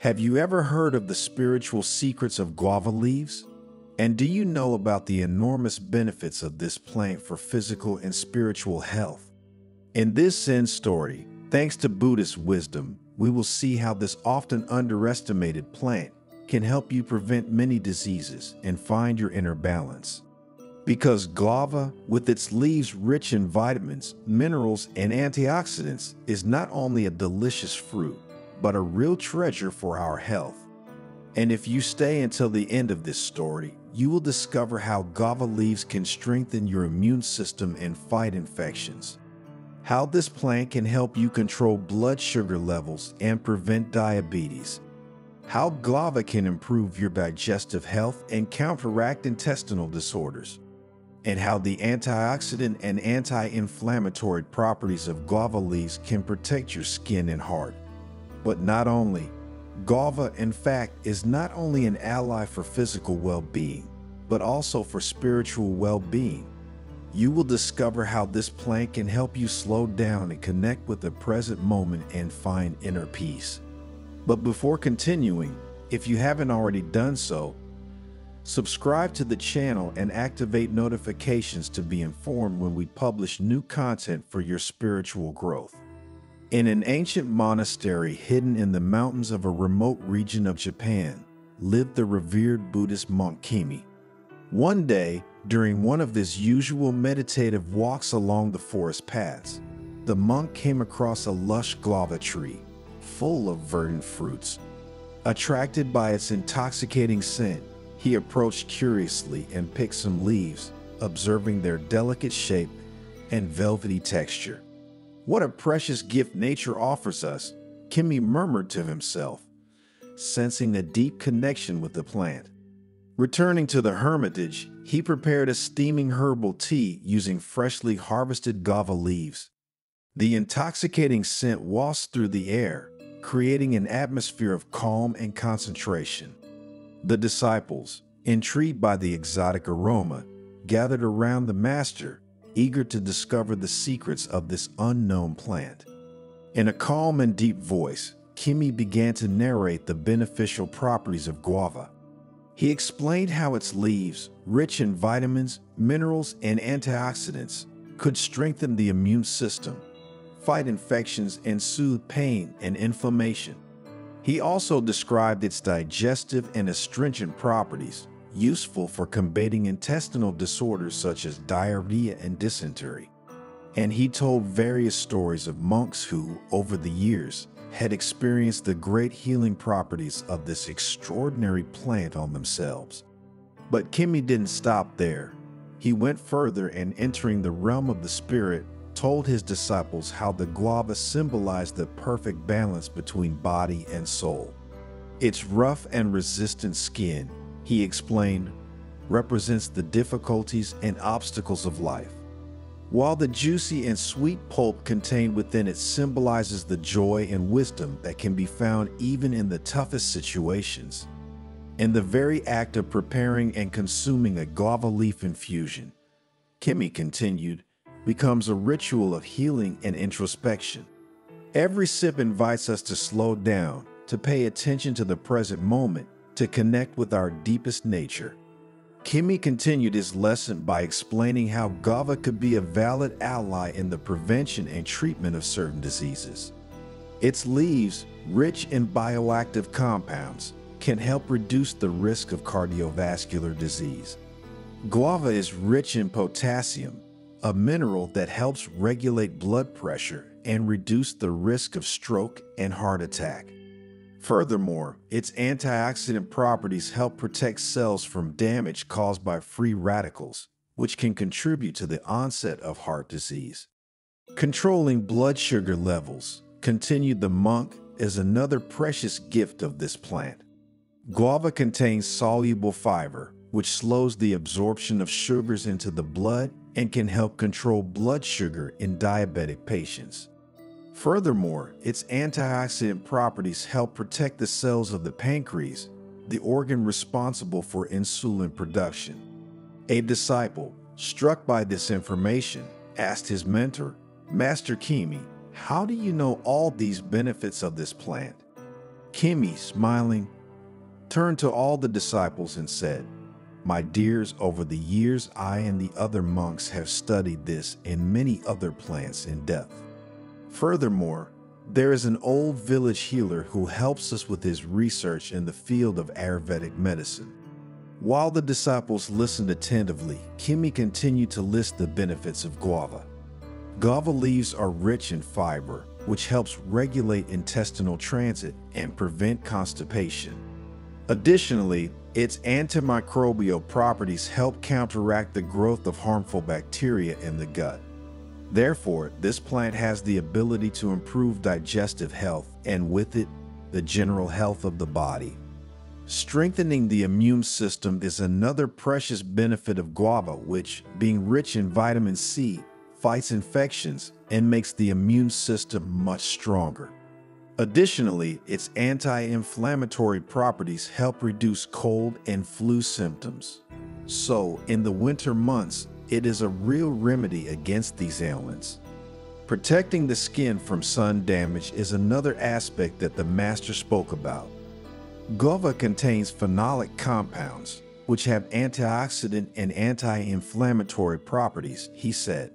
Have you ever heard of the spiritual secrets of guava leaves? And do you know about the enormous benefits of this plant for physical and spiritual health? In this Zen story, thanks to Buddhist wisdom, we will see how this often underestimated plant can help you prevent many diseases and find your inner balance. Because guava, with its leaves rich in vitamins, minerals, and antioxidants, is not only a delicious fruit, but a real treasure for our health. And if you stay until the end of this story, you will discover how guava leaves can strengthen your immune system and fight infections. How this plant can help you control blood sugar levels and prevent diabetes. How guava can improve your digestive health and counteract intestinal disorders. And how the antioxidant and anti-inflammatory properties of guava leaves can protect your skin and heart. But not only. Guava, in fact, is not only an ally for physical well-being, but also for spiritual well-being. You will discover how this plant can help you slow down and connect with the present moment and find inner peace. But before continuing, if you haven't already done so, subscribe to the channel and activate notifications to be informed when we publish new content for your spiritual growth. In an ancient monastery hidden in the mountains of a remote region of Japan, lived the revered Buddhist monk Kimi. One day, during one of his usual meditative walks along the forest paths, the monk came across a lush guava tree, full of verdant fruits. Attracted by its intoxicating scent, he approached curiously and picked some leaves, observing their delicate shape and velvety texture. "What a precious gift nature offers us," Kimi murmured to himself, sensing a deep connection with the plant. Returning to the hermitage, he prepared a steaming herbal tea using freshly harvested guava leaves. The intoxicating scent wafted through the air, creating an atmosphere of calm and concentration. The disciples, intrigued by the exotic aroma, gathered around the master, eager to discover the secrets of this unknown plant. In a calm and deep voice, Kimi began to narrate the beneficial properties of guava. He explained how its leaves, rich in vitamins, minerals, and antioxidants, could strengthen the immune system, fight infections, and soothe pain and inflammation. He also described its digestive and astringent properties, useful for combating intestinal disorders such as diarrhea and dysentery. And he told various stories of monks who, over the years, had experienced the great healing properties of this extraordinary plant on themselves. But Kimi didn't stop there. He went further and, entering the realm of the spirit, told his disciples how the guava symbolized the perfect balance between body and soul. Its rough and resistant skin, he explained, represents the difficulties and obstacles of life, while the juicy and sweet pulp contained within it symbolizes the joy and wisdom that can be found even in the toughest situations. In the very act of preparing and consuming a guava leaf infusion, Kimi continued, becomes a ritual of healing and introspection. Every sip invites us to slow down, to pay attention to the present moment, to connect with our deepest nature. Kimi continued his lesson by explaining how guava could be a valid ally in the prevention and treatment of certain diseases. Its leaves, rich in bioactive compounds, can help reduce the risk of cardiovascular disease. Guava is rich in potassium, a mineral that helps regulate blood pressure and reduce the risk of stroke and heart attack. Furthermore, its antioxidant properties help protect cells from damage caused by free radicals, which can contribute to the onset of heart disease. Controlling blood sugar levels, continued the monk, is another precious gift of this plant. Guava contains soluble fiber, which slows the absorption of sugars into the blood and can help control blood sugar in diabetic patients. Furthermore, its antioxidant properties help protect the cells of the pancreas, the organ responsible for insulin production. A disciple, struck by this information, asked his mentor, Master Kimi, "How do you know all these benefits of this plant?" Kimi, smiling, turned to all the disciples and said, "My dears, over the years I and the other monks have studied this and many other plants in depth. Furthermore, there is an old village healer who helps us with his research in the field of Ayurvedic medicine." While the disciples listened attentively, Kimi continued to list the benefits of guava. Guava leaves are rich in fiber, which helps regulate intestinal transit and prevent constipation. Additionally, its antimicrobial properties help counteract the growth of harmful bacteria in the gut. Therefore, this plant has the ability to improve digestive health and, with it, the general health of the body. Strengthening the immune system is another precious benefit of guava, which, being rich in vitamin C, fights infections and makes the immune system much stronger. Additionally, its anti-inflammatory properties help reduce cold and flu symptoms. So, in the winter months, it is a real remedy against these ailments. Protecting the skin from sun damage is another aspect that the master spoke about. Guava contains phenolic compounds, which have antioxidant and anti-inflammatory properties, he said.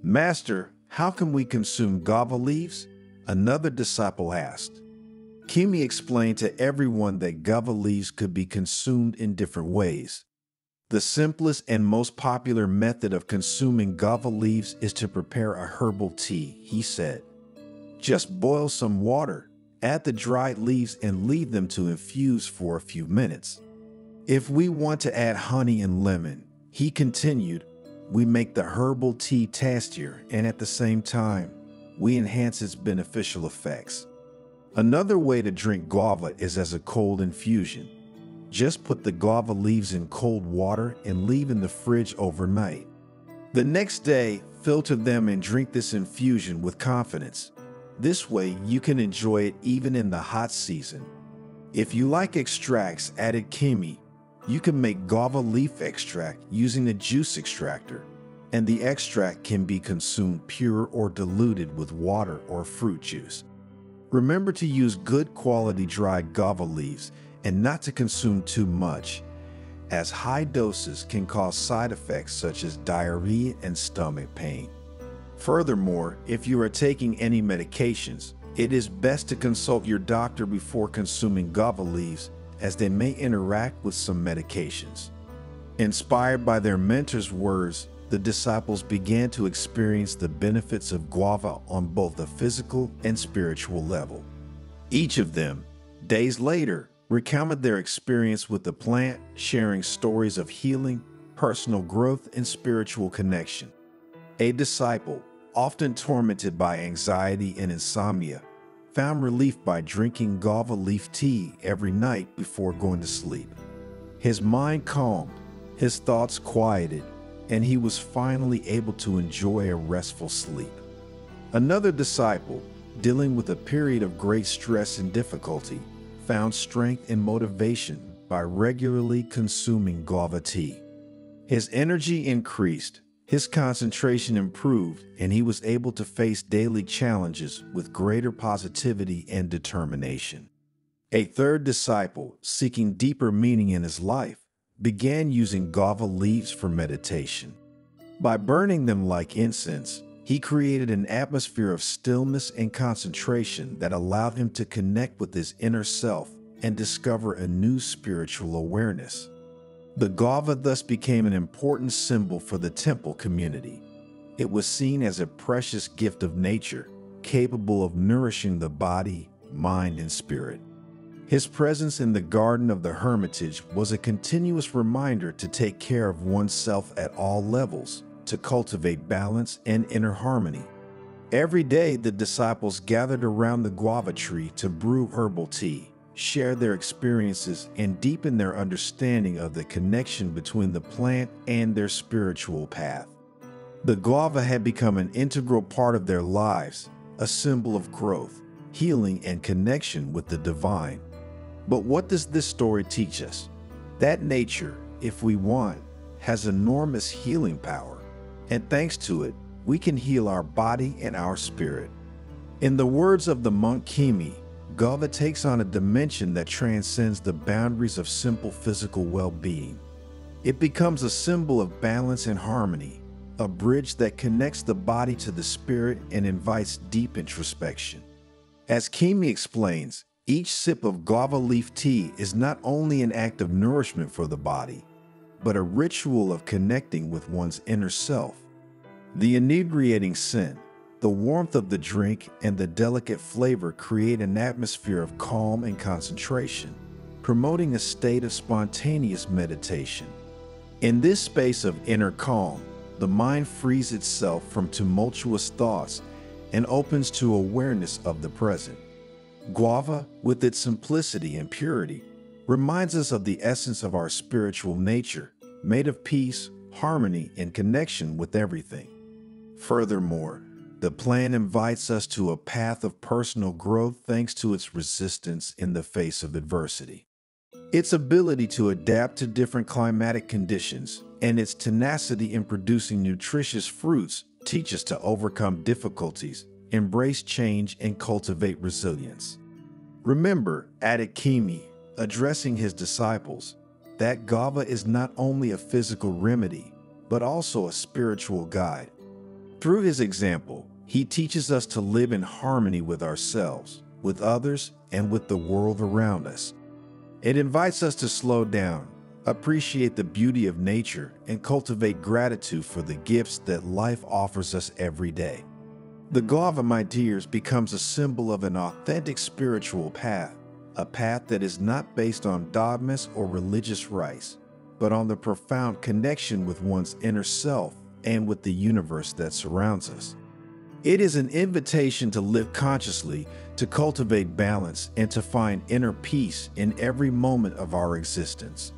"Master, how can we consume guava leaves?" another disciple asked. Kimi explained to everyone that guava leaves could be consumed in different ways. The simplest and most popular method of consuming guava leaves is to prepare a herbal tea, he said. Just boil some water, add the dried leaves and leave them to infuse for a few minutes. If we want to add honey and lemon, he continued, we make the herbal tea tastier and at the same time, we enhance its beneficial effects. Another way to drink guava is as a cold infusion. Just put the guava leaves in cold water and leave in the fridge overnight. The next day, filter them and drink this infusion with confidence. This way, you can enjoy it even in the hot season. If you like extracts, added Kimi, you can make guava leaf extract using a juice extractor, and the extract can be consumed pure or diluted with water or fruit juice. Remember to use good quality dried guava leaves and not to consume too much, as high doses can cause side effects such as diarrhea and stomach pain. Furthermore, if you are taking any medications, it is best to consult your doctor before consuming guava leaves, as they may interact with some medications. Inspired by their mentor's words, the disciples began to experience the benefits of guava on both a physical and spiritual level. Each of them, days later, recounted their experience with the plant, sharing stories of healing, personal growth, and spiritual connection. A disciple, often tormented by anxiety and insomnia, found relief by drinking guava leaf tea every night before going to sleep. His mind calmed, his thoughts quieted, and he was finally able to enjoy a restful sleep. Another disciple, dealing with a period of great stress and difficulty, found strength and motivation by regularly consuming guava tea. His energy increased, his concentration improved, and he was able to face daily challenges with greater positivity and determination. A third disciple, seeking deeper meaning in his life, began using guava leaves for meditation. By burning them like incense, he created an atmosphere of stillness and concentration that allowed him to connect with his inner self and discover a new spiritual awareness. The guava thus became an important symbol for the temple community. It was seen as a precious gift of nature, capable of nourishing the body, mind, and spirit. His presence in the garden of the hermitage was a continuous reminder to take care of oneself at all levels, to cultivate balance and inner harmony. Every day, the disciples gathered around the guava tree to brew herbal tea, share their experiences, and deepen their understanding of the connection between the plant and their spiritual path. The guava had become an integral part of their lives, a symbol of growth, healing, and connection with the divine. But what does this story teach us? That nature, if we want, has enormous healing power, and thanks to it, we can heal our body and our spirit. In the words of the monk Kimi, Guava takes on a dimension that transcends the boundaries of simple physical well-being. It becomes a symbol of balance and harmony, a bridge that connects the body to the spirit and invites deep introspection. As Kimi explains, each sip of guava leaf tea is not only an act of nourishment for the body, but a ritual of connecting with one's inner self. The inebriating scent, the warmth of the drink, and the delicate flavor create an atmosphere of calm and concentration, promoting a state of spontaneous meditation. In this space of inner calm, the mind frees itself from tumultuous thoughts and opens to awareness of the present. Guava, with its simplicity and purity, reminds us of the essence of our spiritual nature, made of peace, harmony, and connection with everything. Furthermore, the plant invites us to a path of personal growth thanks to its resistance in the face of adversity. Its ability to adapt to different climatic conditions and its tenacity in producing nutritious fruits teach us to overcome difficulties, embrace change, and cultivate resilience. Remember, added Kimi, addressing his disciples, that guava is not only a physical remedy, but also a spiritual guide. Through his example, he teaches us to live in harmony with ourselves, with others, and with the world around us. It invites us to slow down, appreciate the beauty of nature, and cultivate gratitude for the gifts that life offers us every day. The guava, my dears, becomes a symbol of an authentic spiritual path, a path that is not based on dogmas or religious rites, but on the profound connection with one's inner self and with the universe that surrounds us. It is an invitation to live consciously, to cultivate balance, and to find inner peace in every moment of our existence.